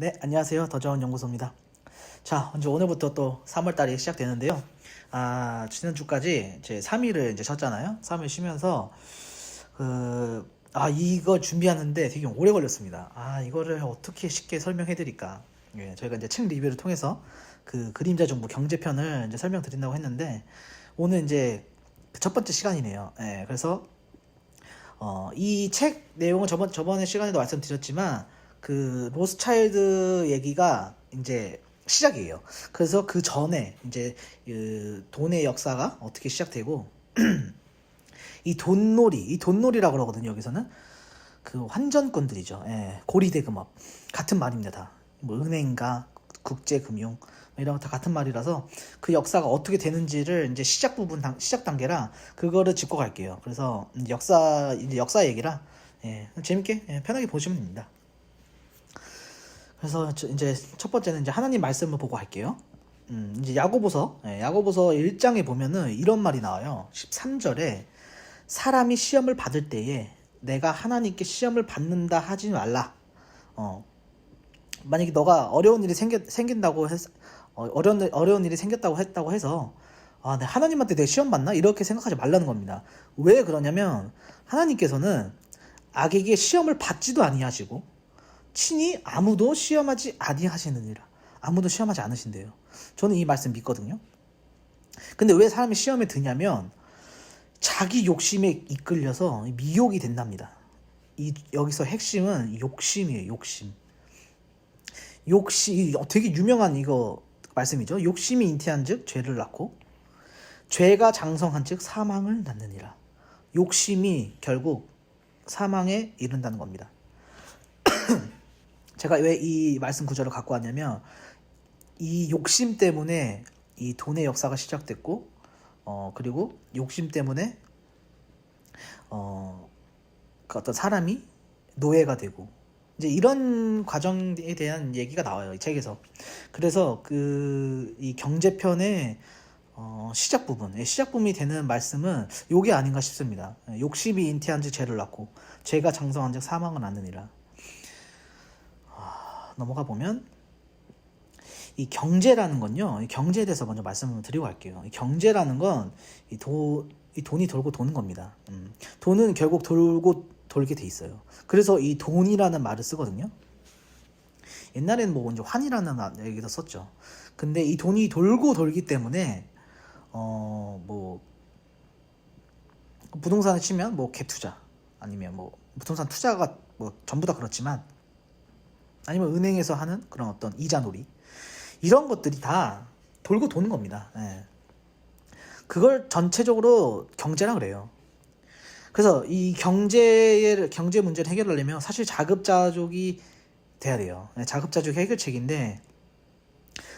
네, 안녕하세요. 더저운 연구소입니다. 자, 이제 오늘부터 또 3월달이 시작되는데요. 지난주까지 제 3일을 이제 쉬었잖아요. 3일 쉬면서, 이거 준비하는데 되게 오래 걸렸습니다. 이거를 어떻게 쉽게 설명해 드릴까. 예, 저희가 이제 책 리뷰를 통해서 그 그림자 정보 경제편을 이제 설명드린다고 했는데, 오늘 이제 첫 번째 시간이네요. 예, 그래서, 이 책 내용은 저번에 시간에도 말씀드렸지만, 그 로스차일드 얘기가 이제 시작이에요. 그래서 그 전에 이제 그 돈의 역사가 어떻게 시작되고 이 돈놀이라고 그러거든요. 여기서는 그 환전꾼들이죠. 예, 고리대금업 같은 말입니다. 다. 뭐 은행가, 국제금융 이런 거 다 같은 말이라서 그 역사가 어떻게 되는지를 이제 시작 단계라 그거를 짚고 갈게요. 그래서 이제 역사 얘기라 재밌게 편하게 보시면 됩니다. 그래서 이제 첫 번째는 이제 하나님 말씀을 보고 할게요. 이제 야고보서 1장에 보면은 이런 말이 나와요. 13절에 사람이 시험을 받을 때에 내가 하나님께 시험을 받는다 하지 말라. 만약에 너가 어려운 일이 생긴다고 어려운 일이 생겼다고 했다고 해서 내 하나님한테 내 시험 받나? 이렇게 생각하지 말라는 겁니다. 왜 그러냐면 하나님께서는 악에게 시험을 받지도 아니하시고 친히 아무도 시험하지 아니하시느니라. 아무도 시험하지 않으신대요. 저는 이 말씀 믿거든요. 근데 왜 사람이 시험에 드냐면 자기 욕심에 이끌려서 미혹이 된답니다. 여기서 핵심은 욕심이에요. 욕심 되게 유명한 이거 말씀이죠. 욕심이 잉태한즉 죄를 낳고 죄가 장성한즉 사망을 낳느니라. 욕심이 결국 사망에 이른다는 겁니다. 제가 왜 이 말씀 구절을 갖고 왔냐면 이 욕심 때문에 이 돈의 역사가 시작됐고 그리고 욕심 때문에 그 어떤 사람이 노예가 되고 이제 이런 과정에 대한 얘기가 나와요, 이 책에서. 그래서 이 경제편의 시작 부분이 되는 말씀은 요게 아닌가 싶습니다. 욕심이 잉태한즉 죄를 낳고 죄가 장성한즉 사망은 않느니라. 넘어가 보면 이 경제라는 건요. 이 경제에 대해서 먼저 말씀을 드리고 갈게요. 이 경제라는 건 이 돈이 돌고 도는 겁니다. 돈은 결국 돌고 돌게 돼 있어요. 그래서 이 돈이라는 말을 쓰거든요. 옛날에는 뭐 이제 환이라는 얘기도 썼죠. 근데 이 돈이 돌고 돌기 때문에 뭐 부동산을 치면 뭐 갭 투자 아니면 뭐 부동산 투자가 뭐 전부 다 그렇지만 아니면 은행에서 하는 그런 어떤 이자놀이 이런 것들이 다 돌고 도는 겁니다. 예. 그걸 전체적으로 경제라 그래요. 그래서 이 경제 문제를 해결하려면 사실 자급자족이 돼야 돼요. 자급자족 해결책인데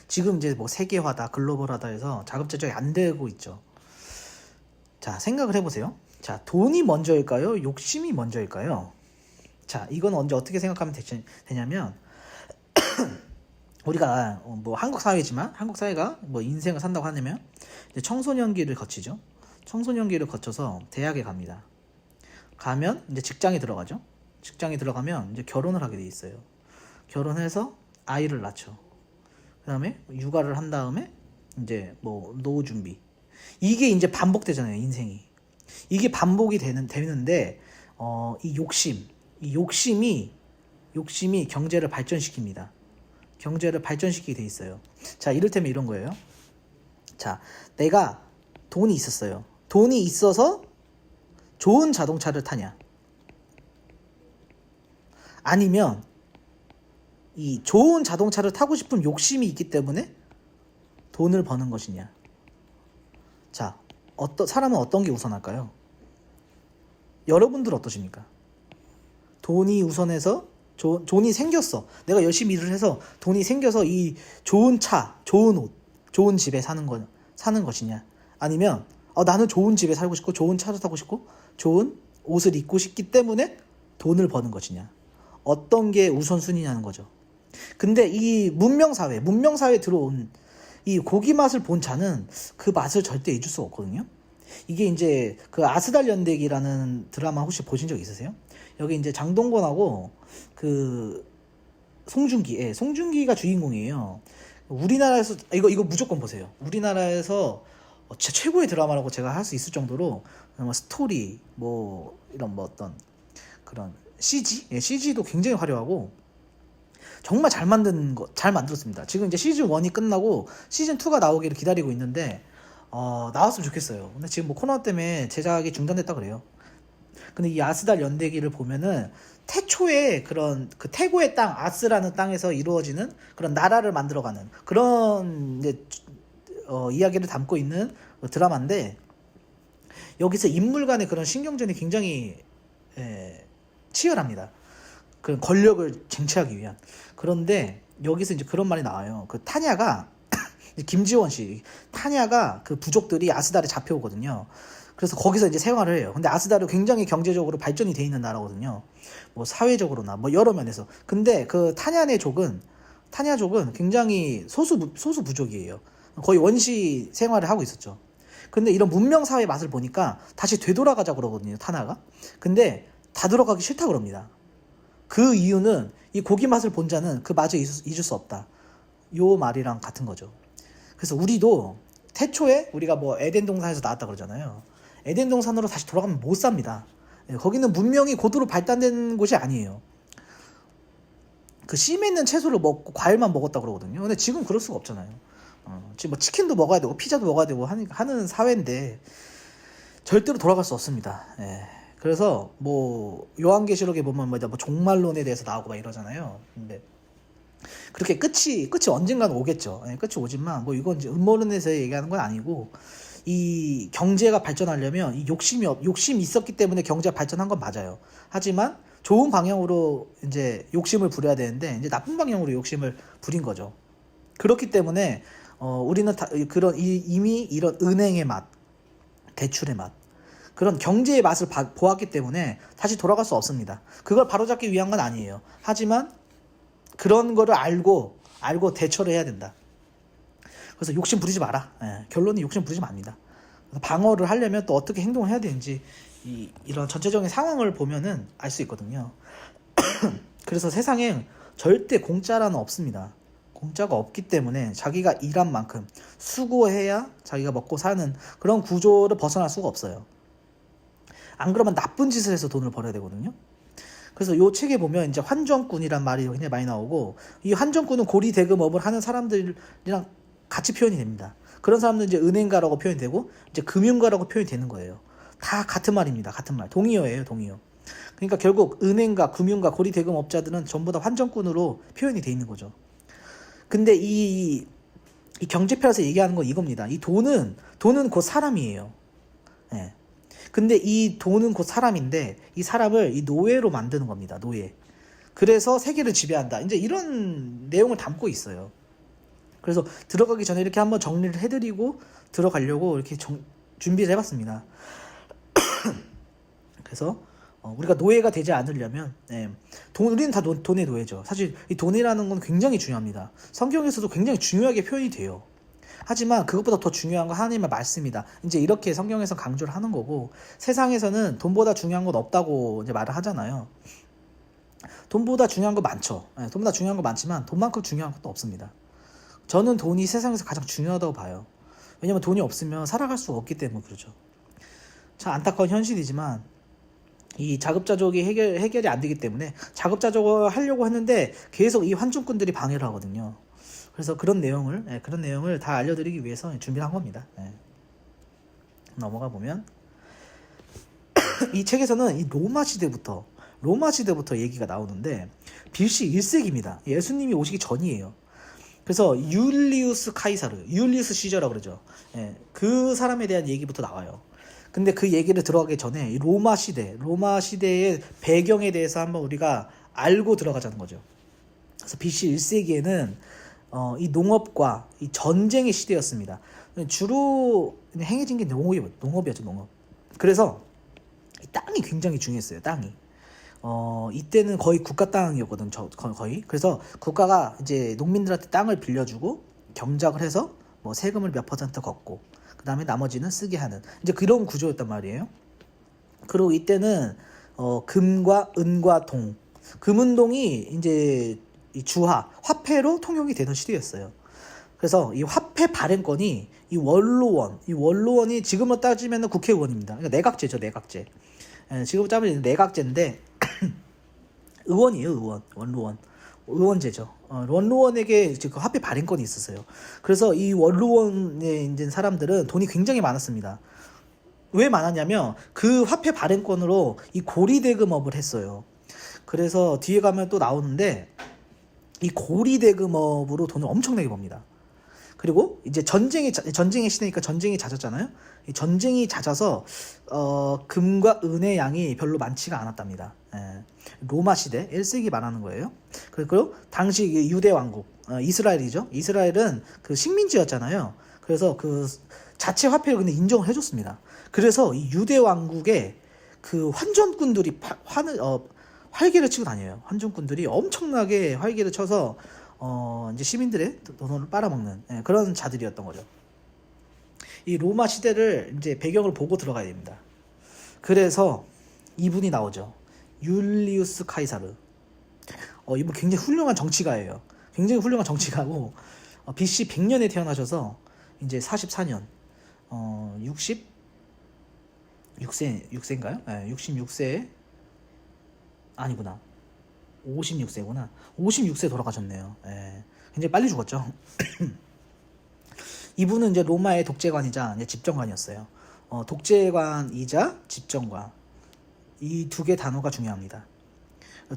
지금 이제 뭐 세계화다 글로벌하다 해서 자급자족이 안 되고 있죠. 자, 생각을 해보세요. 자, 돈이 먼저일까요? 욕심이 먼저일까요? 자, 이건 언제 어떻게 생각하면 되냐면 우리가 뭐 한국 사회가 뭐 인생을 산다고 하냐면 이제 청소년기를 거치죠. 청소년기를 거쳐서 대학에 갑니다. 가면 이제 직장에 들어가죠. 직장에 들어가면 이제 결혼을 하게 돼 있어요. 결혼해서 아이를 낳죠. 그다음에 육아를 한 다음에 이제 뭐 노후 준비. 이게 이제 반복되잖아요, 인생이. 이게 반복이 되는데 이 욕심이 경제를 발전시킵니다. 경제를 발전시키게 돼 있어요. 자, 이를테면 이런 거예요. 자, 내가 돈이 있었어요. 돈이 있어서 좋은 자동차를 타냐? 아니면 이 좋은 자동차를 타고 싶은 욕심이 있기 때문에 돈을 버는 것이냐? 자, 사람은 어떤 게 우선할까요? 여러분들 어떠십니까? 돈이 우선해서 돈이 생겼어. 내가 열심히 일을 해서 돈이 생겨서 이 좋은 차, 좋은 옷, 좋은 집에 사는 것이냐? 아니면 나는 좋은 집에 살고 싶고 좋은 차를 타고 싶고 좋은 옷을 입고 싶기 때문에 돈을 버는 것이냐? 어떤 게 우선순위냐는 거죠. 근데 이 문명사회에 들어온 이 고기 맛을 본 자는 그 맛을 절대 잊을 수가 없거든요. 이게 이제 그 아스달 연대기라는 드라마 혹시 보신 적 있으세요? 여기 이제 장동건하고 그 송중기, 예, 송중기가 주인공이에요. 우리나라에서 이거 무조건 보세요. 우리나라에서 진짜 최고의 드라마라고 제가 할 수 있을 정도로 뭐 스토리 뭐 이런 뭐 어떤 그런 CG, 예, CG도 굉장히 화려하고 정말 잘 만들었습니다. 지금 이제 시즌 1이 끝나고 시즌 2가 나오기를 기다리고 있는데 나왔으면 좋겠어요. 근데 지금 뭐 코로나 때문에 제작이 중단됐다 그래요. 근데 이 아스달 연대기를 보면은 태초에 그런 그 태고의 땅 아스라는 땅에서 이루어지는 그런 나라를 만들어가는 그런 이제 이야기를 담고 있는 드라마인데 여기서 인물 간의 그런 신경전이 굉장히 치열합니다. 그 권력을 쟁취하기 위한. 그런데 여기서 이제 그런 말이 나와요. 그 타냐가 김지원 씨, 타냐가 그 부족들이 아스달에 잡혀오거든요. 그래서 거기서 이제 생활을 해요. 근데 아스달은 굉장히 경제적으로 발전이 돼 있는 나라거든요. 뭐 사회적으로나 뭐 여러 면에서. 근데 그 타냐족은 굉장히 소수 부족이에요. 거의 원시 생활을 하고 있었죠. 근데 이런 문명 사회 맛을 보니까 다시 되돌아가자 그러거든요, 타나가. 근데 다 들어가기 싫다 그럽니다. 그 이유는 이 고기 맛을 본 자는 그 맛을 잊을 수 없다. 요 말이랑 같은 거죠. 그래서 우리도 태초에 우리가 뭐 에덴 동산에서 나왔다 그러잖아요. 에덴 동산으로 다시 돌아가면 못 삽니다. 거기는 문명이 고도로 발달된 곳이 아니에요. 그 씨 맺는 채소를 먹고 과일만 먹었다 그러거든요. 근데 지금 그럴 수가 없잖아요. 지금 뭐 치킨도 먹어야 되고 피자도 먹어야 되고 하는 사회인데 절대로 돌아갈 수 없습니다. 예. 그래서 뭐 요한계시록에 보면 뭐 종말론에 대해서 나오고 막 이러잖아요. 근데 그렇게 끝이 언젠가는 오겠죠. 예, 끝이 오지만 뭐 이건 이제 음모론에서 얘기하는 건 아니고 이 경제가 발전하려면 이 욕심이 있었기 때문에 경제가 발전한 건 맞아요. 하지만 좋은 방향으로 이제 욕심을 부려야 되는데 이제 나쁜 방향으로 욕심을 부린 거죠. 그렇기 때문에 우리는 이미 이런 은행의 맛, 대출의 맛, 그런 경제의 맛을 보았기 때문에 다시 돌아갈 수 없습니다. 그걸 바로잡기 위한 건 아니에요. 하지만 그런 거를 알고 대처를 해야 된다. 그래서 욕심 부리지 마라. 예, 결론은 욕심 부리지 맙니다. 방어를 하려면 또 어떻게 행동을 해야 되는지 이런 전체적인 상황을 보면은 알 수 있거든요. 그래서 세상에 절대 공짜라는 없습니다. 공짜가 없기 때문에 자기가 일한 만큼 수고해야 자기가 먹고 사는 그런 구조를 벗어날 수가 없어요. 안 그러면 나쁜 짓을 해서 돈을 벌어야 되거든요. 그래서 요 책에 보면 이제 환정꾼이란 말이 굉장히 많이 나오고 이 환정꾼은 고리대금업을 하는 사람들이랑 같이 표현이 됩니다. 그런 사람들은 이제 은행가라고 표현이 되고 이제 금융가라고 표현이 되는 거예요. 다 같은 말입니다. 같은 말. 동의어예요, 동의어. 그러니까 결국 은행가, 금융가, 고리대금업자들은 전부 다 환정꾼으로 표현이 돼 있는 거죠. 근데 이 경제편에서 얘기하는 건 이겁니다. 이 돈은 곧 사람이에요. 예. 근데 이 돈은 곧 사람인데 이 사람을 이 노예로 만드는 겁니다. 노예. 그래서 세계를 지배한다. 이제 이런 내용을 담고 있어요. 그래서 들어가기 전에 이렇게 한번 정리를 해드리고 들어가려고 이렇게 준비를 해봤습니다. 그래서 우리가 노예가 되지 않으려면 우리는 다 돈의 노예죠. 사실 이 돈이라는 건 굉장히 중요합니다. 성경에서도 굉장히 중요하게 표현이 돼요. 하지만 그것보다 더 중요한 건 하나님의 말씀이다. 이제 이렇게 성경에서 강조를 하는 거고 세상에서는 돈보다 중요한 건 없다고 이제 말을 하잖아요. 돈보다 중요한 거 많죠. 돈보다 중요한 거 많지만 돈만큼 중요한 것도 없습니다. 저는 돈이 세상에서 가장 중요하다고 봐요. 왜냐면 돈이 없으면 살아갈 수가 없기 때문에 그렇죠. 참 안타까운 현실이지만 이 자급자족이 해결이 안 되기 때문에 자급자족을 하려고 했는데 계속 이 환중꾼들이 방해를 하거든요. 그래서 그런 내용을 다 알려드리기 위해서 준비를 한 겁니다. 넘어가 보면 이 책에서는 이 로마 시대부터 얘기가 나오는데 BC 1세기입니다. 예수님이 오시기 전이에요. 그래서 율리우스 시저라고 그러죠. 그 사람에 대한 얘기부터 나와요. 근데 그 얘기를 들어가기 전에 이 로마 시대의 배경에 대해서 한번 우리가 알고 들어가자는 거죠. 그래서 BC 1세기에는 이 농업과 이 전쟁의 시대였습니다. 주로 행해진 게 농업이었죠, 농업. 그래서 이 땅이 굉장히 중요했어요, 땅이. 이때는 거의 국가 땅이었거든, 거의. 그래서 국가가 이제 농민들한테 땅을 빌려주고 경작을 해서 뭐 세금을 몇 퍼센트 걷고 그 다음에 나머지는 쓰게 하는 이제 그런 구조였단 말이에요. 그리고 이때는 금과 은과 동, 금은동이 이제 이 주화, 화폐로 통용이 되던 시대였어요. 그래서 이 화폐 발행권이 이 원로원이 지금으로 따지면 국회의원입니다. 그러니까 내각제죠, 내각제. 지금으로 따지면 내각제인데 의원이에요, 원로원. 의원제죠. 원로원에게 그 화폐 발행권이 있었어요. 그래서 이 원로원에 있는 사람들은 돈이 굉장히 많았습니다. 왜 많았냐면 그 화폐 발행권으로 이 고리대금업을 했어요. 그래서 뒤에 가면 또 나오는데 이 고리대금업으로 돈을 엄청나게 법니다. 그리고 이제 전쟁의 시대니까 전쟁이 잦았잖아요. 이 전쟁이 잦아서 금과 은의 양이 별로 많지가 않았답니다. 로마 시대 1세기 말하는 거예요. 그리고 당시 유대 왕국 이스라엘이죠. 이스라엘은 그 식민지였잖아요. 그래서 그 자체 화폐를 근데 인정을 해줬습니다. 그래서 이 유대 왕국의 그 환전꾼들이 활개를 치고 다녀요. 환전꾼들이 엄청나게 활개를 쳐서 이제 시민들의 돈을 빨아먹는 그런 자들이었던 거죠. 이 로마 시대를 이제 배경을 보고 들어가야 됩니다. 그래서 이분이 나오죠. 율리우스 카이사르. 이분 굉장히 훌륭한 정치가예요. 굉장히 훌륭한 정치가고 BC 100년에 태어나셔서 이제 44년 66세인가요? 66세 아니구나. 56세구나. 56세 돌아가셨네요. 굉장히 빨리 죽었죠. 이분은 이제 로마의 독재관이자 이제 집정관이었어요. 독재관이자 집정관. 이 두 개 단어가 중요합니다.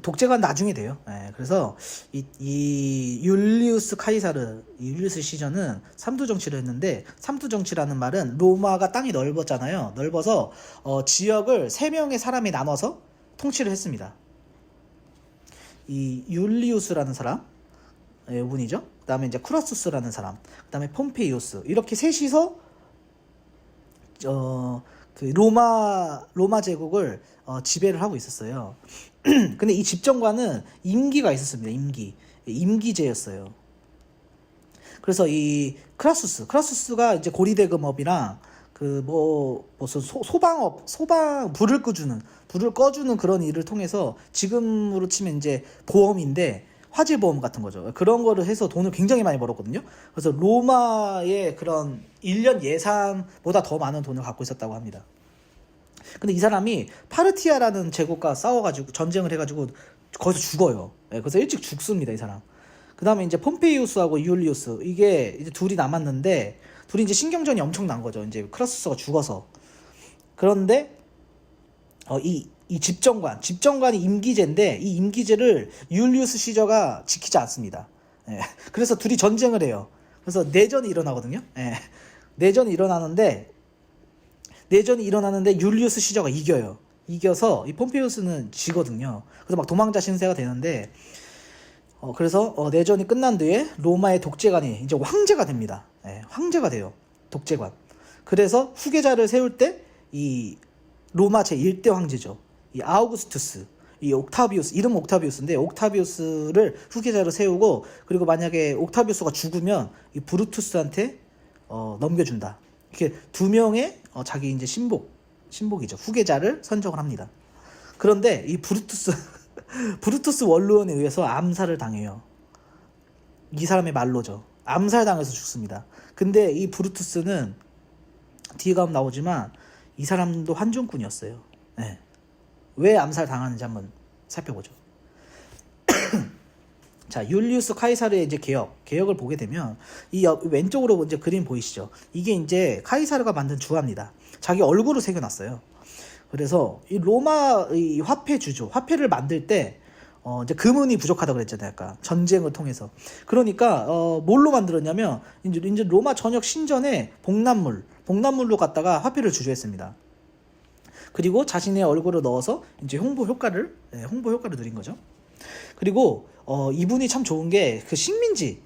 독재관 나중에 돼요. 그래서 이 율리우스 카이사르, 율리우스 시저는 삼두 정치를 했는데, 삼두 정치라는 말은 로마가 땅이 넓었잖아요. 넓어서 지역을 3명의 사람이 나눠서 통치를 했습니다. 이 율리우스라는 사람, 분이죠. 그 다음에 이제 쿠라수스라는 사람, 그 다음에 폼페이우스, 이렇게 셋이서 그 로마 제국을 지배를 하고 있었어요. 근데 이 집정관은 임기가 있었습니다. 임기제였어요. 그래서 이 크라수스가 이제 고리대금업이랑 무슨 불을 꺼주는 그런 일을 통해서 지금으로 치면 이제 보험인데 화재 보험 같은 거죠. 그런 거를 해서 돈을 굉장히 많이 벌었거든요. 그래서 로마의 그런 1년 예산보다 더 많은 돈을 갖고 있었다고 합니다. 근데 이 사람이 파르티아라는 제국과 싸워가지고 전쟁을 해가지고 거기서 죽어요. 그래서 일찍 죽습니다, 이 사람. 그 다음에 이제 폼페이우스하고 율리우스, 이게 이제 둘이 남았는데, 둘이 이제 신경전이 엄청 난 거죠. 이제 크라수스가 죽어서. 그런데 이 집정관이 임기제인데, 이 임기제를 율리우스 시저가 지키지 않습니다. 그래서 둘이 전쟁을 해요. 그래서 내전이 일어나거든요. 내전이 일어나는데 율리우스 시저가 이겨요. 이겨서 이 폼페이우스는 지거든요. 그래서 막 도망자 신세가 되는데, 그래서 내전이 끝난 뒤에 로마의 독재관이 이제 황제가 됩니다. 황제가 돼요. 독재관. 그래서 후계자를 세울 때 이 로마 제1대 황제죠. 이 아우구스투스, 이 옥타비우스, 이름 옥타비우스인데 옥타비우스를 후계자로 세우고, 그리고 만약에 옥타비우스가 죽으면 이 브루투스한테 넘겨준다. 이렇게 2명의 자기 이제 신복이죠. 후계자를 선정을 합니다. 그런데 이 브루투스 원로원에 의해서 암살을 당해요. 이 사람의 말로죠. 암살당해서 죽습니다. 근데 이 브루투스는 뒤에 가면 나오지만 이 사람도 환종꾼이었어요. 왜 암살당하는지 한번 살펴보죠. 자, 율리우스 카이사르의 이제 개혁을 보게 되면 이 왼쪽으로 이제 그림 보이시죠? 이게 이제 카이사르가 만든 주화입니다. 자기 얼굴을 새겨놨어요. 그래서 이 로마 이 화폐를 만들 때 이제 금은이 부족하다고 그랬잖아요. 아까 전쟁을 통해서. 그러니까 뭘로 만들었냐면 이제 로마 전역 신전에 복납물로 갖다가 화폐를 주조했습니다. 그리고 자신의 얼굴을 넣어서 이제 홍보 효과를 누린 거죠. 그리고 이분이 참 좋은 게 그 식민지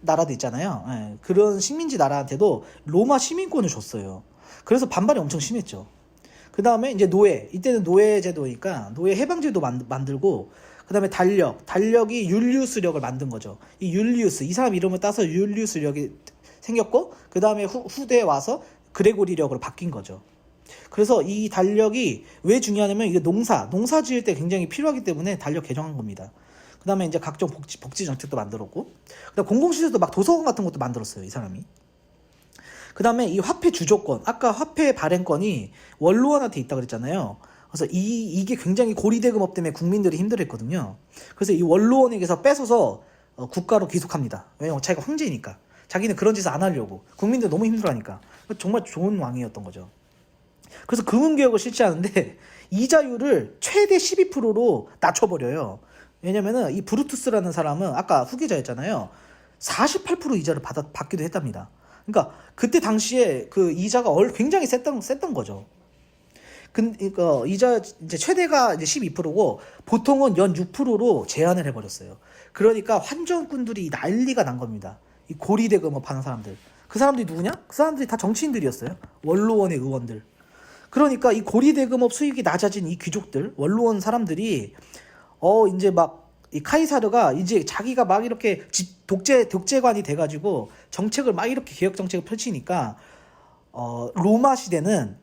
나라도 있잖아요. 그런 식민지 나라한테도 로마 시민권을 줬어요. 그래서 반발이 엄청 심했죠. 그 다음에 이제 이때는 노예 제도니까 노예 해방제도 만들고, 그 다음에 달력이 율리우스력을 만든 거죠. 이 사람 이름을 따서 율리우스력이 생겼고, 그 다음에 후대에 와서 그레고리력으로 바뀐 거죠. 그래서 이 달력이 왜 중요하냐면 이게 농사 지을 때 굉장히 필요하기 때문에 달력 개정한 겁니다. 그다음에 이제 각종 복지 정책도 만들었고, 그다음 공공시설도 막 도서관 같은 것도 만들었어요, 이 사람이. 그다음에 이 화폐 주조권, 아까 화폐 발행권이 원로원한테 있다 그랬잖아요. 그래서 이게 굉장히 고리대금업 때문에 국민들이 힘들었거든요. 그래서 이 원로원에게서 뺏어서 국가로 귀속합니다. 왜냐면 자기가 황제니까. 자기는 그런 짓을 안 하려고. 국민들 너무 힘들어하니까. 정말 좋은 왕이었던 거죠. 그래서 금융개혁을 실시하는데 이자율을 최대 12%로 낮춰버려요. 왜냐면은 이 브루투스라는 사람은 아까 후계자였잖아요. 48% 이자를 받기도 했답니다. 그러니까 그때 당시에 그 이자가 굉장히 셌던 거죠. 그러니까 이자 이제 최대가 이제 12%고 보통은 연 6%로 제한을 해버렸어요. 그러니까 환전꾼들이 난리가 난 겁니다. 이 고리대금업 하는 사람들. 그 사람들이 누구냐? 그 사람들이 다 정치인들이었어요. 원로원의 의원들. 그러니까 이 고리대금업 수익이 낮아진 이 귀족들, 원로원 사람들이 이제 막 이 카이사르가 이제 자기가 막 이렇게 독재관이 돼가지고 정책을 막 이렇게 개혁 정책을 펼치니까 로마 시대는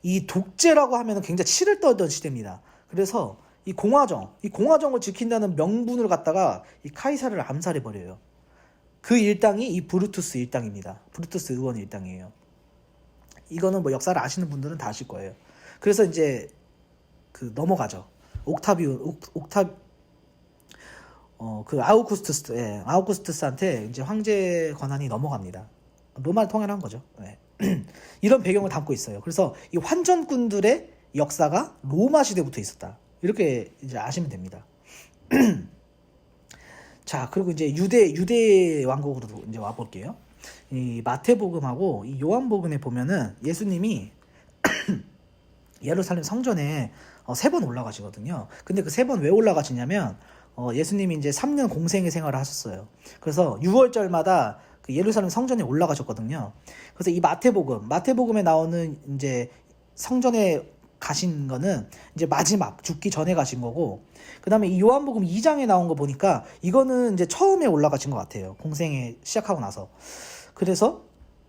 이 독재라고 하면 굉장히 치를 떨던 시대입니다. 그래서 이 공화정을 지킨다는 명분을 갖다가 이 카이사르를 암살해 버려요. 그 일당이 이 브루투스 일당입니다. 브루투스 의원 일당이에요. 이거는 뭐 역사를 아시는 분들은 다 아실 거예요. 그래서 이제 그 넘어가죠. 그 아우구스투스한테 이제 황제 권한이 넘어갑니다. 로마를 통일한 거죠. 네. 이런 배경을 담고 있어요. 그래서 이 환전꾼들의 역사가 로마 시대부터 있었다. 이렇게 이제 아시면 됩니다. 자, 그리고 이제 유대 왕국으로 이제 와 볼게요. 이 마태복음하고 이 요한복음에 보면은 예수님이 예루살렘 성전에 3번 올라가시거든요. 근데 그 3번 왜 올라가시냐면 예수님이 이제 3년 공생의 생활을 하셨어요. 그래서 6월절마다 그 예루살렘 성전에 올라가셨거든요. 그래서 이 마태복음에 나오는 이제 성전에 가신 거는 이제 마지막 죽기 전에 가신 거고, 그 다음에 이 요한복음 2장에 나온 거 보니까 이거는 이제 처음에 올라가신 것 같아요. 공생에 시작하고 나서. 그래서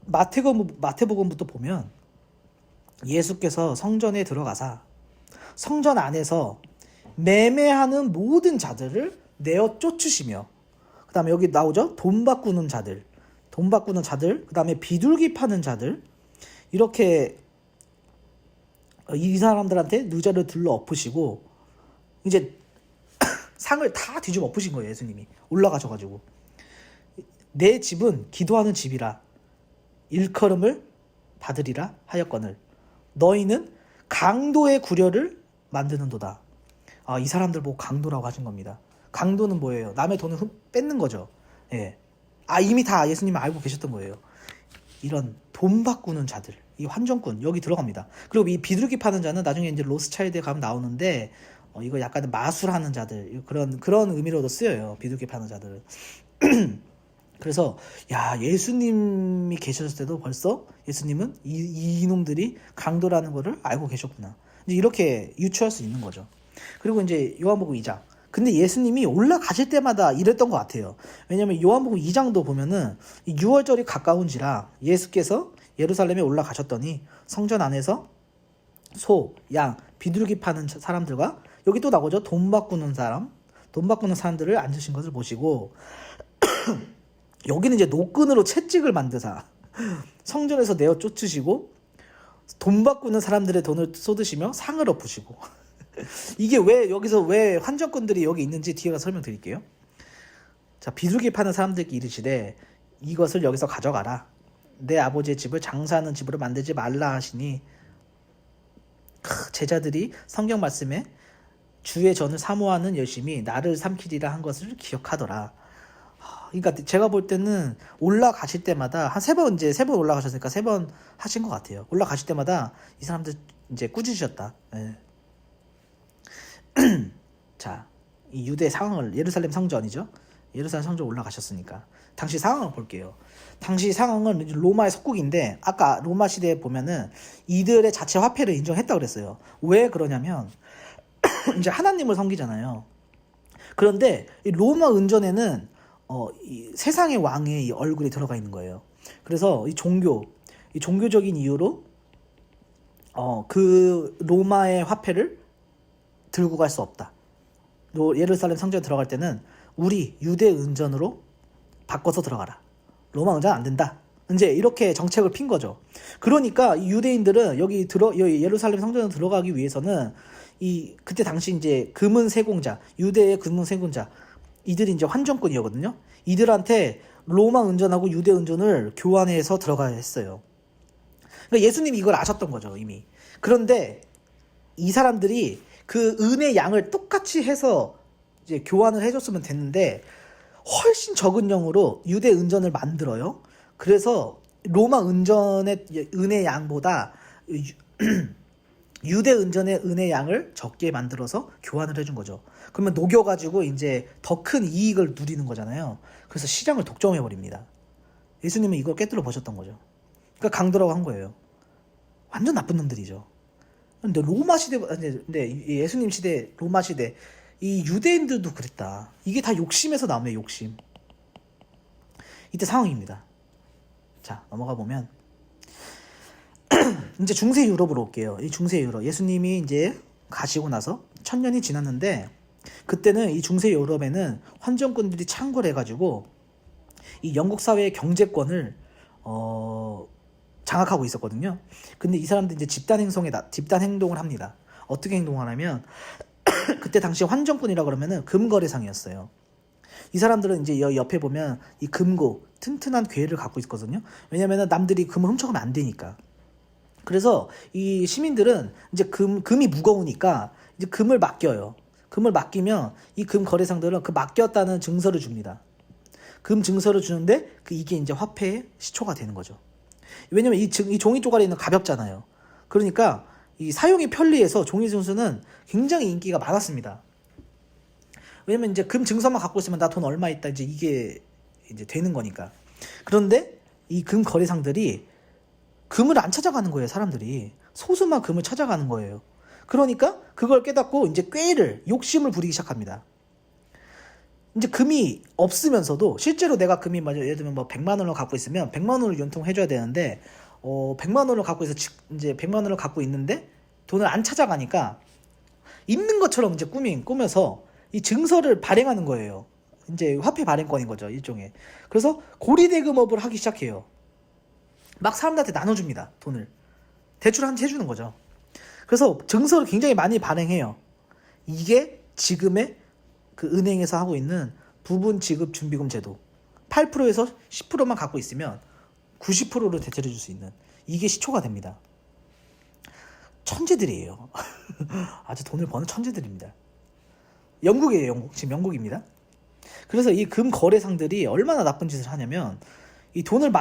마태복음부터 보면 예수께서 성전에 들어가사 성전 안에서 매매하는 모든 자들을 내어 쫓으시며, 그 다음에 여기 나오죠? 돈 바꾸는 자들, 그 다음에 비둘기 파는 자들, 이렇게 이 사람들한테 누자를 둘러 엎으시고 이제 상을 다 뒤집어 엎으신 거예요. 예수님이 올라가셔가지고 내 집은 기도하는 집이라 일컬음을 받으리라 하였거늘 너희는 강도의 구려를 만드는도다. 이 사람들 보고 강도라고 하신 겁니다. 강도는 뭐예요? 남의 돈을 뺏는 거죠. 예. 이미 다 예수님이 알고 계셨던 거예요. 이런 돈 바꾸는 자들, 이 환전꾼 여기 들어갑니다. 그리고 이 비둘기 파는 자는 나중에 이제 로스차일드에 가면 나오는데 이거 약간 마술하는 자들, 그런 의미로도 쓰여요. 비둘기 파는 자들은. 그래서 예수님이 계셨을 때도 벌써 예수님은 이놈들이 강도라는 거를 알고 계셨구나. 이제 이렇게 유추할 수 있는 거죠. 그리고 이제 요한복음 2장. 근데 예수님이 올라가실 때마다 이랬던 것 같아요. 왜냐면 요한복음 2장도 보면은 6월절이 가까운지라 예수께서 예루살렘에 올라가셨더니 성전 안에서 소, 양, 비둘기 파는 사람들과 여기 또 나오죠. 돈 바꾸는 사람들을 앉으신 것을 보시고 여기는 이제 노끈으로 채찍을 만드사 성전에서 내어 쫓으시고 돈 바꾸는 사람들의 돈을 쏟으시며 상을 엎으시고 이게 왜 환전꾼들이 여기 있는지 뒤에 가서 설명드릴게요. 자, 비둘기 파는 사람들께 이르시되 이것을 여기서 가져가라. 내 아버지의 집을 장사하는 집으로 만들지 말라 하시니 제자들이 성경 말씀에 주의 전을 사모하는 열심이 나를 삼키리라 한 것을 기억하더라. 그러니까 제가 볼 때는 올라가실 때마다 한 3번 이제 3번 올라가셨으니까 3번 하신 것 같아요. 올라가실 때마다 이 사람들 이제 꾸짖으셨다. 예. 자, 이 유대 상황을 예루살렘 성전이죠. 예루살렘 성전 올라가셨으니까 당시 상황을 볼게요. 당시 상황은 로마의 속국인데 아까 로마 시대에 보면은 이들의 자체 화폐를 인정했다 그랬어요. 왜 그러냐면 이제 하나님을 섬기잖아요. 그런데 이 로마 은전에는 이 세상의 왕의 이 얼굴이 들어가 있는 거예요. 그래서 이 종교적인 이유로 그 로마의 화폐를 들고 갈 수 없다. 예루살렘 성전에 들어갈 때는 우리 유대 은전으로 바꿔서 들어가라. 로마 은전 안 된다. 이제 이렇게 정책을 핀 거죠. 그러니까 이 유대인들은 여기 예루살렘 성전에 들어가기 위해서는 그때 당시 이제 금은 세공자, 유대의 금은 세공자, 이들이 이제 환전꾼이었거든요. 이들한테 로마 은전하고 유대 은전을 교환해서 들어가야 했어요. 그러니까 예수님이 이걸 아셨던 거죠, 이미. 그런데 이 사람들이 그 은의 양을 똑같이 해서 이제 교환을 해줬으면 됐는데 훨씬 적은 양으로 유대 은전을 만들어요. 그래서 로마 은전의 은의 양보다 유대 은전의 은의 양을 적게 만들어서 교환을 해준 거죠. 그러면 녹여가지고 이제 더 큰 이익을 누리는 거잖아요. 그래서 시장을 독점해버립니다. 예수님은 이걸 깨뜨려 보셨던 거죠. 그러니까 강도라고 한 거예요. 완전 나쁜 놈들이죠. 근데 로마 시대, 근데 예수님 시대, 로마 시대, 이 유대인들도 그랬다. 이게 다 욕심에서 나오네, 욕심. 이때 상황입니다. 자, 넘어가 보면 이제 중세 유럽으로 올게요. 이 중세 유럽, 예수님이 이제 가시고 나서 1000년이 지났는데 그때는 이 중세 유럽에는 환전꾼들이 창궐해 가지고 이 영국 사회의 경제권을 장악하고 있었거든요. 근데 이 사람들이 이제 집단 행동을 합니다. 어떻게 행동을 하냐면 그때 당시 환전꾼이라 그러면은 금거래상이었어요. 이 사람들은 이제 옆에 보면 이 금고 튼튼한 괴를 갖고 있거든요. 왜냐면은 남들이 금을 훔쳐가면 안 되니까. 그래서 이 시민들은 이제 금이 무거우니까 이제 금을 맡겨요. 금을 맡기면 이 금 거래상들은 그 맡겼다는 증서를 줍니다. 금 증서를 주는데 이게 이제 화폐의 시초가 되는 거죠. 왜냐면 이 종이 쪼가리는 가볍잖아요. 그러니까 이 사용이 편리해서 종이 증서는 굉장히 인기가 많았습니다. 왜냐면 이제 금 증서만 갖고 있으면 나 돈 얼마 있다 이제 이게 이제 되는 거니까. 그런데 이 금 거래상들이 금을 안 찾아가는 거예요, 사람들이. 소수만 금을 찾아가는 거예요. 그러니까 그걸 깨닫고 이제 욕심을 부리기 시작합니다. 이제 금이 없으면서도 실제로 내가 금이 예를 들면 뭐 100만 원을 갖고 있으면 100만 원을 연통해줘야 되는데 100만 원을 갖고 이제 100만 원을 갖고 있는데 돈을 안 찾아가니까 있는 것처럼 이제 꾸며서 이 증서를 발행하는 거예요. 이제 화폐 발행권인 거죠, 일종의. 그래서 고리대금업을 하기 시작해요. 막 사람들한테 나눠줍니다, 돈을. 대출한테 해주는 거죠. 그래서 증서를 굉장히 많이 발행해요. 이게 지금의 그 은행에서 하고 있는 부분 지급 준비금 제도. 8%에서 10%만 갖고 있으면 90%를 대출해 줄 수 있는 이게 시초가 됩니다. 천재들이에요. 아주 돈을 버는 천재들입니다. 영국이에요, 영국. 지금 영국입니다. 그래서 이 금 거래상들이 얼마나 나쁜 짓을 하냐면 이 돈을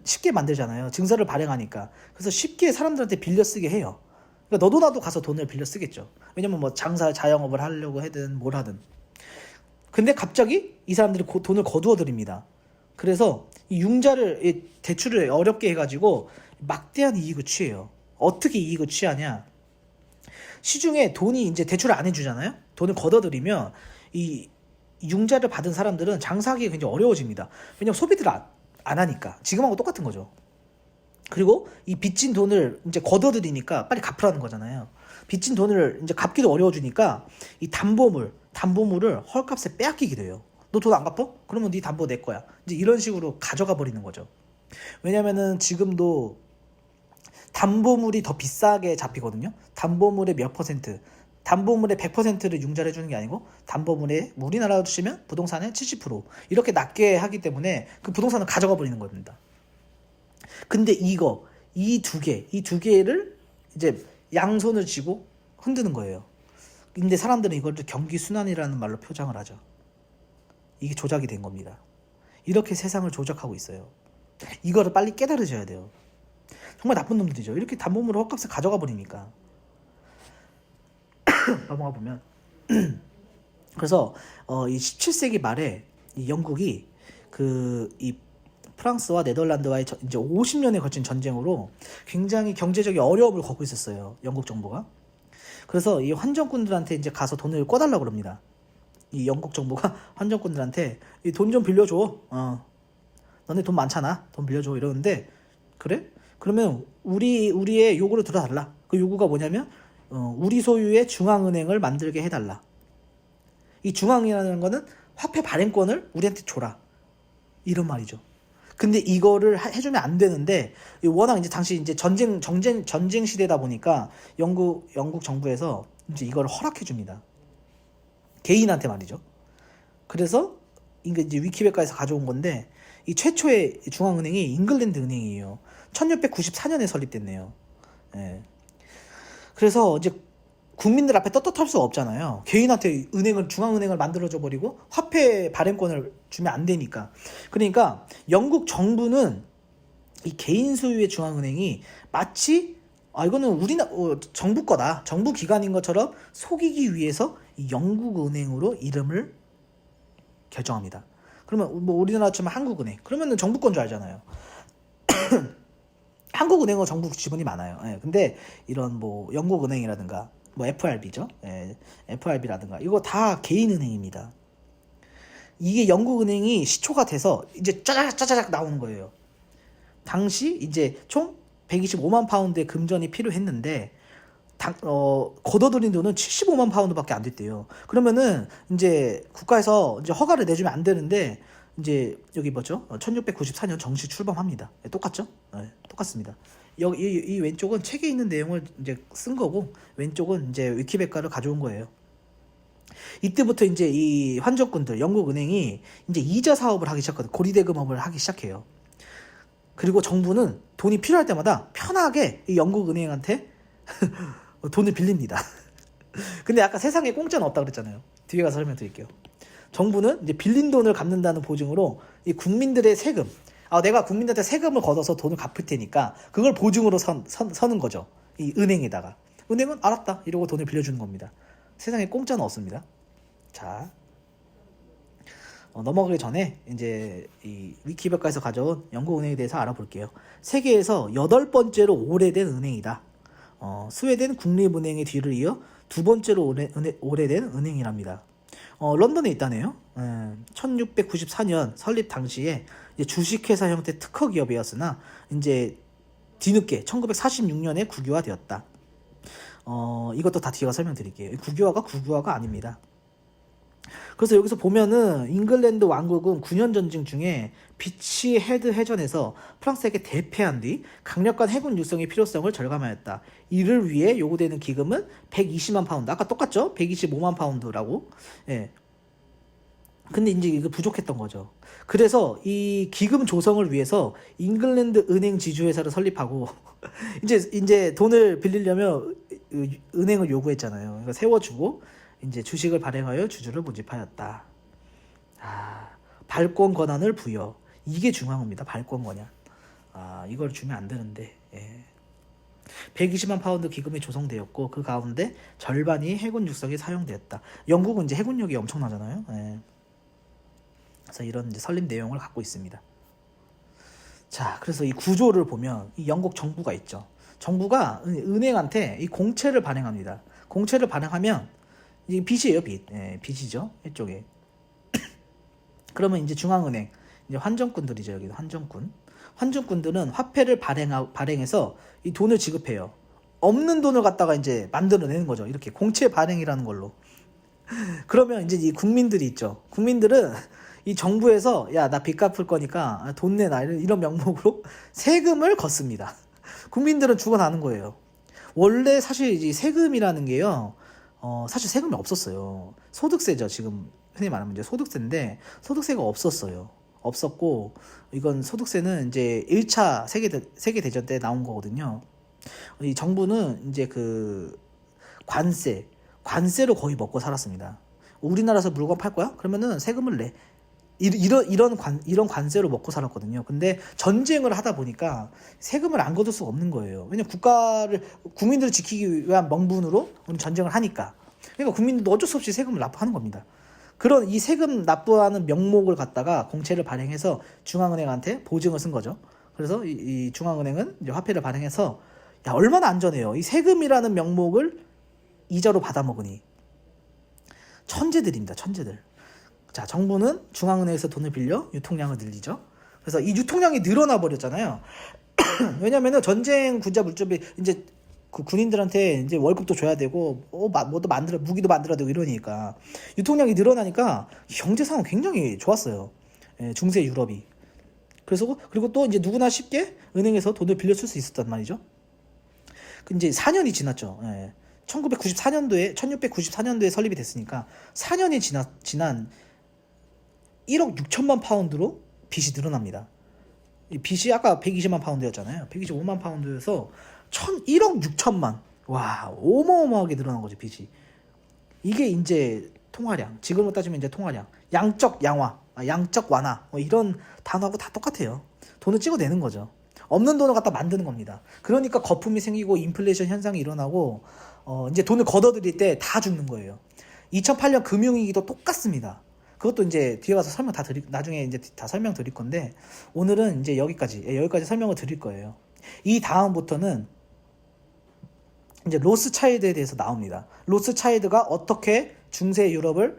쉽게 만들잖아요. 증서를 발행하니까. 그래서 쉽게 사람들한테 빌려 쓰게 해요. 그러니까 너도 나도 가서 돈을 빌려 쓰겠죠. 왜냐면 뭐 자영업을 하려고 하든 뭘 하든. 근데 갑자기 이 사람들이 돈을 거두어 드립니다. 그래서 이 대출을 어렵게 해가지고 막대한 이익을 취해요. 어떻게 이익을 취하냐? 시중에 돈이 이제 대출을 안 해주잖아요. 돈을 걷어들이면 이 융자를 받은 사람들은 장사하기가 굉장히 어려워집니다. 왜냐면 소비를 안 하니까. 지금하고 똑같은 거죠. 그리고 이 빚진 돈을 이제 걷어들이니까 빨리 갚으라는 거잖아요. 빚진 돈을 이제 갚기도 어려워지니까 이 담보물을 헐값에 빼앗기게 돼요. 너 돈 안 갚어? 그러면 네 담보 내 거야. 이제 이런 식으로 가져가 버리는 거죠. 왜냐면은 지금도 담보물이 더 비싸게 잡히거든요. 담보물의 몇 퍼센트, 담보물의 100%를 융자를 해주는 게 아니고 담보물에 우리나라로 치면 부동산의 70% 이렇게 낮게 하기 때문에 그 부동산을 가져가 버리는 겁니다. 근데 이 두 개를 이제 양손을 쥐고 흔드는 거예요. 근데 사람들은 이걸 경기 순환이라는 말로 표장을 하죠. 이게 조작이 된 겁니다. 이렇게 세상을 조작하고 있어요. 이거를 빨리 깨달으셔야 돼요. 정말 나쁜 놈들이죠. 이렇게 담보물을 헐값에 가져가 버리니까. 넘어가 보면 그래서 이 17세기 말에 이 영국이 이 프랑스와 네덜란드와의 이제 50년에 걸친 전쟁으로 굉장히 경제적인 어려움을 겪고 있었어요. 영국 정부가. 그래서 이 환전꾼들한테 이제 가서 돈을 꿔달라고 그럽니다. 이 영국 정부가 환전꾼들한테 이 돈 좀 빌려줘. 너네 돈 많잖아. 돈 빌려줘. 이러는데 그래? 그러면 우리의 요구를 들어달라. 그 요구가 뭐냐면 우리 소유의 중앙은행을 만들게 해달라. 이 중앙이라는 거는 화폐 발행권을 우리한테 줘라. 이런 말이죠. 근데 이거를 해주면 안 되는데 워낙 이제 당시 이제 전쟁 시대다 보니까 영국 정부에서 이제 이걸 허락해 줍니다. 개인한테 말이죠. 그래서 이게 이제 위키백과에서 가져온 건데 이 최초의 중앙은행이 잉글랜드 은행이에요. 1694년에 설립됐네요. 예. 그래서 이제 국민들 앞에 떳떳할 수가 없잖아요. 개인한테 중앙은행을 만들어줘 버리고 화폐 발행권을 주면 안 되니까. 그러니까 영국 정부는 이 개인 소유의 중앙은행이 마치 이거는 정부 거다, 정부 기관인 것처럼 속이기 위해서 이 영국 은행으로 이름을 결정합니다. 그러면 뭐 우리나라 치면 한국은행, 그러면은 정부 건 줄 알잖아요. 한국은행은 정부 지분이 많아요. 예, 근데 이런 뭐 영국은행이라든가 뭐 FRB죠. 예, FRB라든가 이거 다 개인은행입니다. 이게 영국은행이 시초가 돼서 이제 짜자작 나오는 거예요. 당시 이제 총 125만 파운드의 금전이 필요했는데 걷어들인 돈은 75만 파운드밖에 안 됐대요. 그러면은 이제 국가에서 이제 허가를 내주면 안 되는데 이제 여기 뭐죠? 1694년 정시 출범합니다. 네, 똑같죠? 네, 똑같습니다. 여기 이 왼쪽은 책에 있는 내용을 이제 쓴 거고 왼쪽은 이제 위키백과를 가져온 거예요. 이때부터 이제 이 환전꾼들 영국 은행이 이제 이자 사업을 하기 시작하거든요. 고리대금업을 하기 시작해요. 그리고 정부는 돈이 필요할 때마다 편하게 이 영국 은행한테 돈을 빌립니다. 근데 아까 세상에 공짜는 없다 그랬잖아요. 뒤에 가서 설명드릴게요. 정부는 이제 빌린 돈을 갚는다는 보증으로 이 국민들의 세금, 내가 국민들한테 세금을 걷어서 돈을 갚을 테니까 그걸 보증으로 서는 거죠. 이 은행에다가. 은행은 알았다 이러고 돈을 빌려주는 겁니다. 세상에 공짜는 없습니다. 자, 넘어가기 전에 이제 이 위키백과에서 가져온 영국은행에 대해서 알아볼게요. 세계에서 8번째로 오래된 은행이다. 스웨덴 국립은행의 뒤를 이어 2번째로 오래된 은행이랍니다. 런던에 있다네요. 1694년 설립 당시에 이제 주식회사 형태 특허 기업이었으나 이제 뒤늦게 1946년에 국유화되었다. 이것도 다 뒤에 설명드릴게요. 국유화가 아닙니다. 그래서 여기서 보면은 잉글랜드 왕국은 9년 전쟁 중에 비치 헤드 해전에서 프랑스에게 대패한 뒤 강력한 해군 육성의 필요성을 절감하였다. 이를 위해 요구되는 기금은 120만 파운드. 아까 똑같죠? 125만 파운드라고. 예. 근데 이제 이거 부족했던 거죠. 그래서 이 기금 조성을 위해서 잉글랜드 은행 지주회사를 설립하고 이제 돈을 빌리려면 은행을 요구했잖아요. 그러니까 세워주고 이제 주식을 발행하여 주주를 모집하였다. 발권 권한을 부여. 이게 중요합니다. 발권 권한. 이걸 주면 안 되는데. 예. 120만 파운드 기금이 조성되었고 그 가운데 절반이 해군 육성에 사용되었다. 영국은 이제 해군력이 엄청나잖아요. 예. 그래서 이런 이제 설립 내용을 갖고 있습니다. 자, 그래서 이 구조를 보면 이 영국 정부가 있죠. 정부가 은행한테 이 공채를 발행합니다. 공채를 발행하면 이 빚이에요, 빚. 예, 빚이죠. 이쪽에. 그러면 이제 중앙은행, 이제 환전꾼들이죠, 여기 환전꾼. 환전꾼들은 화폐를 발행해서 이 돈을 지급해요. 없는 돈을 갖다가 이제 만들어내는 거죠. 이렇게 공채 발행이라는 걸로. 그러면 이제 이 국민들이 있죠. 국민들은 이 정부에서 야, 나 빚 갚을 거니까 돈 내놔 이런 명목으로 세금을 걷습니다. 국민들은 죽어나는 거예요. 원래 사실 이 세금이라는 게요. 사실 세금이 없었어요. 소득세죠. 지금 흔히 말하면 이제 소득세인데 소득세가 없었어요. 없었고 이건 소득세는 이제 1차 세계대전 때 나온 거거든요. 이 정부는 이제 그 관세로 거의 먹고 살았습니다. 우리나라에서 물건 팔 거야? 그러면은 세금을 내. 이런 관세로 먹고 살았거든요. 근데 전쟁을 하다 보니까 세금을 안 걷을 수가 없는 거예요. 왜냐면 국민들을 지키기 위한 명분으로 전쟁을 하니까. 그러니까 국민들도 어쩔 수 없이 세금을 납부하는 겁니다. 그런 이 세금 납부하는 명목을 갖다가 공채를 발행해서 중앙은행한테 보증을 쓴 거죠. 그래서 이 중앙은행은 이제 화폐를 발행해서 야, 얼마나 안전해요. 이 세금이라는 명목을 이자로 받아먹으니. 천재들입니다. 천재들. 자, 정부는 중앙은행에서 돈을 빌려 유통량을 늘리죠. 그래서 이 유통량이 늘어나 버렸잖아요. 왜냐면은 전쟁 군자 물자비 이제 그 군인들한테 이제 월급도 줘야 되고 뭐도 만들어 무기도 만들어야 되고 이러니까 유통량이 늘어나니까 경제 상황 굉장히 좋았어요. 예, 중세 유럽이. 그래서 그리고 또 이제 누구나 쉽게 은행에서 돈을 빌려줄 수 있었단 말이죠. 그 이제 4년이 지났죠. 예. 1694년도에 설립이 됐으니까 4년이 지난 1억 6천만 파운드로 빚이 늘어납니다. 이 빚이 아까 120만 파운드였잖아요. 125만 파운드여서 1억 6천만. 와, 어마어마하게 늘어난 거죠, 빚이. 이게 이제 통화량. 지금으로 따지면 이제 통화량. 양적 양화, 양적 완화. 뭐 이런 단어하고 다 똑같아요. 돈을 찍어내는 거죠. 없는 돈을 갖다 만드는 겁니다. 그러니까 거품이 생기고 인플레이션 현상이 일어나고 이제 돈을 걷어들일 때 다 죽는 거예요. 2008년 금융위기도 똑같습니다. 그것도 이제 뒤에 가서 나중에 이제 다 설명드릴 건데 오늘은 이제 여기까지 설명을 드릴 거예요. 이 다음부터는 이제 로스차일드에 대해서 나옵니다. 로스차일드가 어떻게 중세 유럽을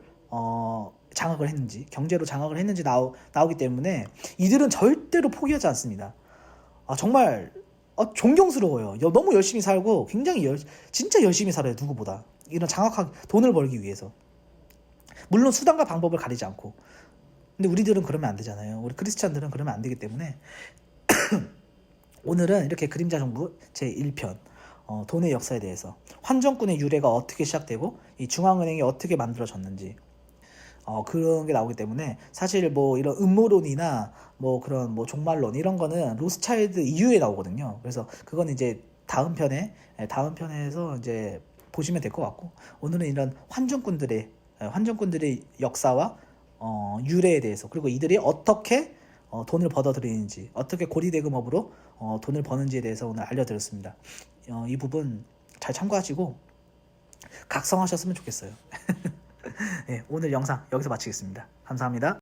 장악을 했는지, 경제로 장악을 했는지 나오기 때문에 이들은 절대로 포기하지 않습니다. 정말 존경스러워요. 너무 열심히 살고 굉장히 진짜 열심히 살아요. 누구보다. 이런 장악한 돈을 벌기 위해서. 물론 수단과 방법을 가리지 않고. 근데 우리들은 그러면 안 되잖아요. 우리 크리스찬들은 그러면 안 되기 때문에 오늘은 이렇게 그림자 정부 제1편 돈의 역사에 대해서 환정권의 유래가 어떻게 시작되고 이 중앙은행이 어떻게 만들어졌는지 그런 게 나오기 때문에 사실 뭐 이런 음모론이나 뭐 그런 뭐 종말론 이런 거는 로스차일드 이후에 나오거든요. 그래서 그건 이제 다음 편에서 이제 보시면 될 것 같고 오늘은 이런 환정꾼들의 역사와 유래에 대해서 그리고 이들이 어떻게 돈을 벌어들이는지 어떻게 고리대금업으로 돈을 버는지에 대해서 오늘 알려드렸습니다. 이 부분 잘 참고하시고 각성하셨으면 좋겠어요. 네, 오늘 영상 여기서 마치겠습니다. 감사합니다.